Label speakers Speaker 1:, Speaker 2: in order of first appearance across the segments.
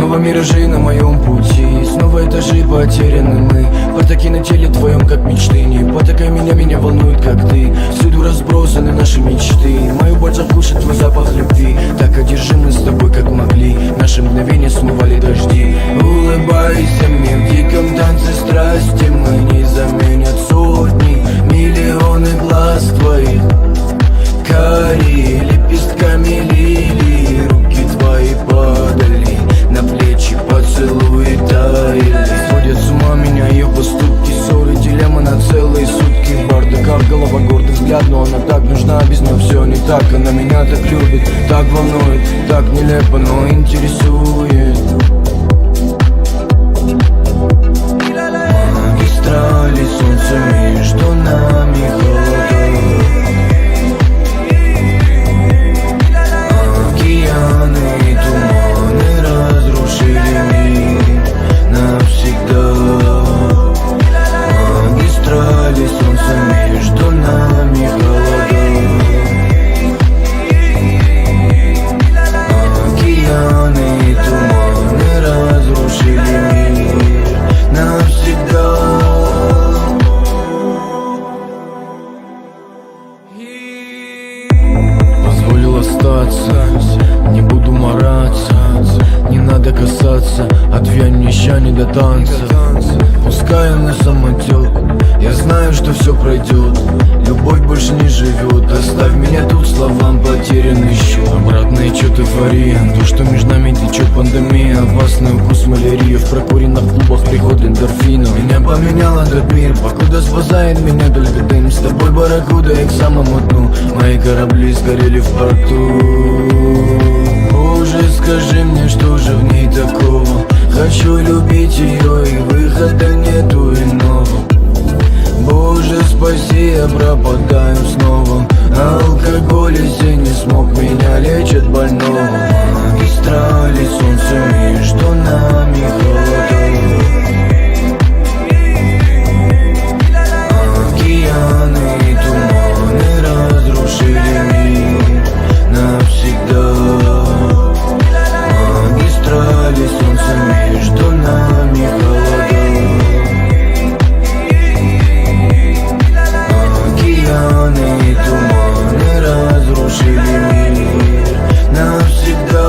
Speaker 1: Снова миражи на моем пути, снова этажи потеряны мы. Бардаки на теле твоем, как мечты. Не потакай меня волнует, как ты. Всюду разбросаны наши мечты. Мою боль закушает твой запах любви. Так одержимы с тобой, как могли. Наши мгновения смывали дожди. Улыбайся мне в диком танце страсти. Мы не заменят сотни, миллионы глаз твоих. Карие лепестками лилии. Руки твои падали на плечи, поцелуи таяли. Сводят с ума меня ее поступки. Ссоры, дилемма на целые сутки. В бардаках голова, гордый взгляд, но она так нужна. Без нее все не так, она меня так любит. Так волнует, так нелепо, но интересует. Магистрали, солнце между нами, холода. Океаны и туманы разрушили мир навсегда. Магистрали, солнце между нами, холода. Океаны и туманы разрушили мир навсегда. Позволил остаться, не буду мараться. Не надо касаться, отвянь мне ща не до танца. Пускай на самотек, я знаю, что все пройдет. Любовь больше не живет, оставь меня тут, словам потерянный счет. Обратная чё-то эйфория, то, что между нами течет пандемия. Опасный укус малярии, в прокуренных клубах приход эндорфина. Меня поменял этот мир, покуда спасает меня только дым. С тобой барракуда, я к самому дну. Мои корабли сгорели в порту. Боже, скажи мне, что же в ней такого? Хочу любить ее, и выхода нету иного. Боже, спаси, я пропадаю снова. Алкоголь и не смог, меня лечит больного. Магистрали, солнце между нами, холода. Океаны и туманы разрушили мир навсегда. Магистрали, солнце между нами, холода. Океаны и туманы разрушили мир навсегда.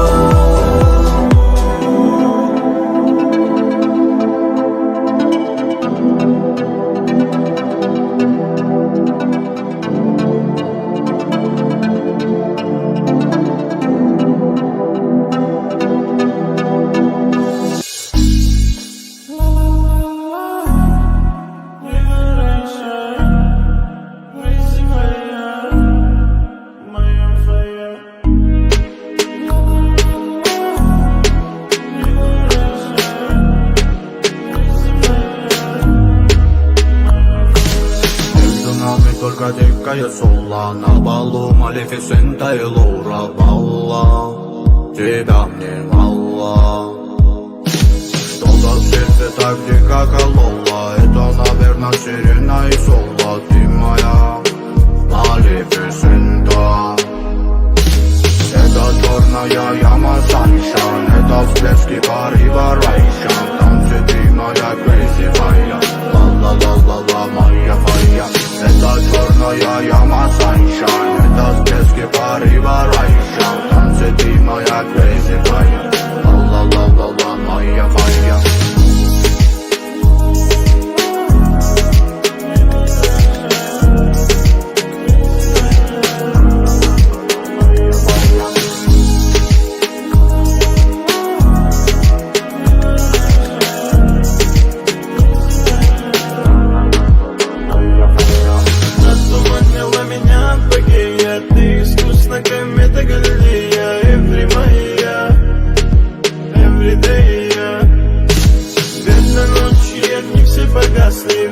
Speaker 2: Только дикая сула на балу, Малефисента и Лура Балла. Тебя мне мало. Что-то в сердце так дико кололо. Это, наверное, сирена и соло. Ты моя Малефисента. Это черная яма саншайн. Это всплески порыва райшан. Танцы ты моя crazy fire. Ла-ла-ла-ла-ла, моя фая. Это черная яма саншайн. Это всплески порыва райшан. Танцы ты моя crazy fire. Ла-ла-ла-ла-ла, моя фая.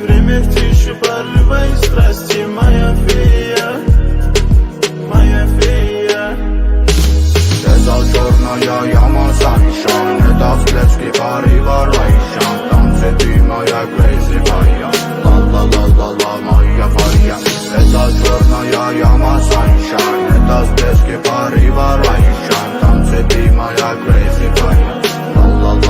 Speaker 3: Время в тише порыва и страсти. Моя фея, моя фея.
Speaker 2: Это черная яма саншайн. Это всплески порыва райшан. Танцы ты моя crazy fire. Ла-ла-ла-ла-ла, моя фая. Это черная яма саншайн. Это всплески порыва райшан. Танцы ты моя crazy fire. Ла-ла-ла.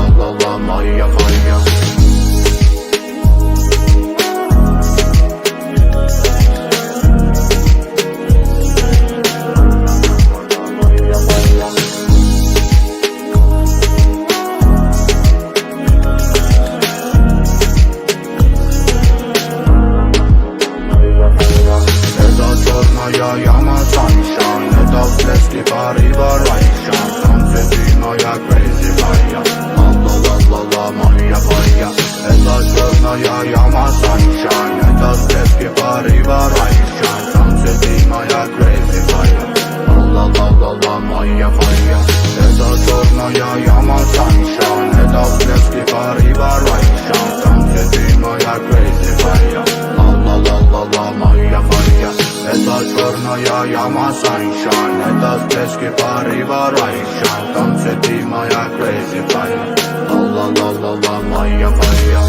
Speaker 2: моя crazy моя. Ла-ла-ла-ла-ла, моя моя. Это черная яма sunshine, это всплески порыва райша. Танцы ты моя crazy моя. Ла-ла-ла-ла-ла, моя моя. Это черная яма sunshine, это всплески порыва райша. Танцы ты моя crazy моя. Ла-ла-ла-ла-ла, моя моя. Это черная яма sunshine, это всплески порыва райша. Танцы ты моя crazy моя. Ла-ла-ла-ла-ла, моя моя.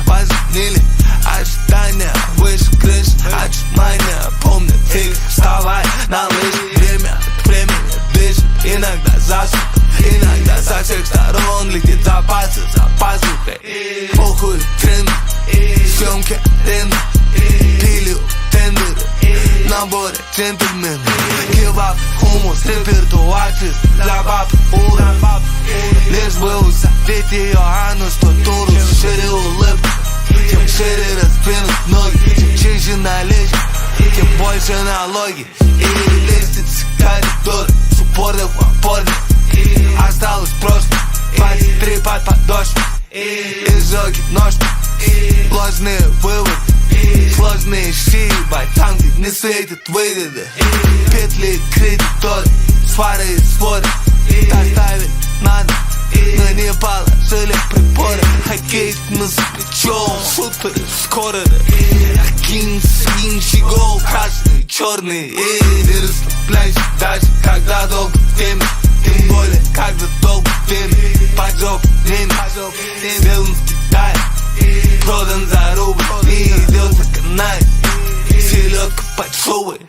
Speaker 4: Позвонили, ожидания выше крыш. Отжимания, помню, ты вставай на лыжи. Время от времени дышит, иногда засух. Иногда со всех сторон летит запасы за пазухой. Похуй тренды, съемки аренды. Пилю тендеры, наборы джентльмены. Кебаб, хумус, репертуар для баб ура. Лишь бы усадить ее анус, то туру шире улыбку. Чем шире раздвинут ноги, чем чище наличие, тем больше налоги. И лестницы, коридоры, с упорных в опорных. Осталось прошлое, 23 под подошвой. Изжоги ножки, ложные выводы. Сложные щи, там где не светят выгоды. Петли, кредиторы, свары и своды. Доставить надо, но не положили приборы. Хоккей мы с плечом, супер скоро. Акин, скин, щегол, красный, черный. И ты расслабляйся даже, когда долго время. Тем более, когда долго время. Поджог время, сделан в Китае. Продан за рубль, и идет на канале. Селедка под шубой.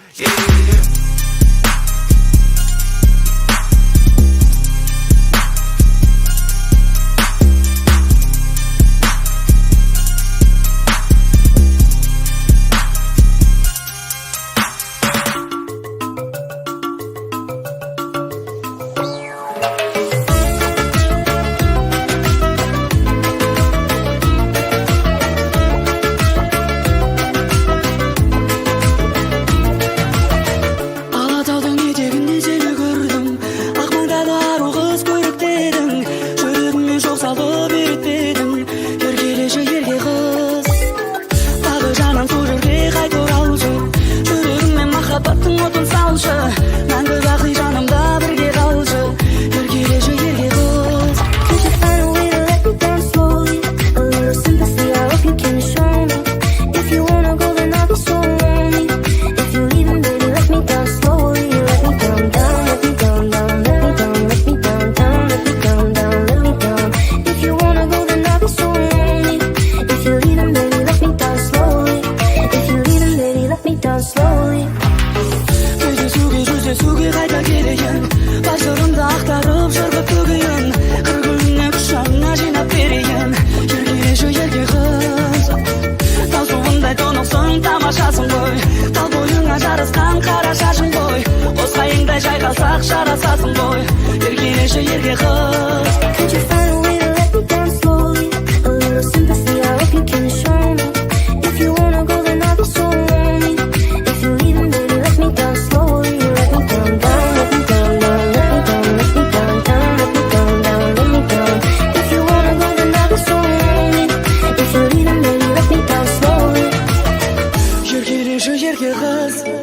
Speaker 5: слышу яркий глаз.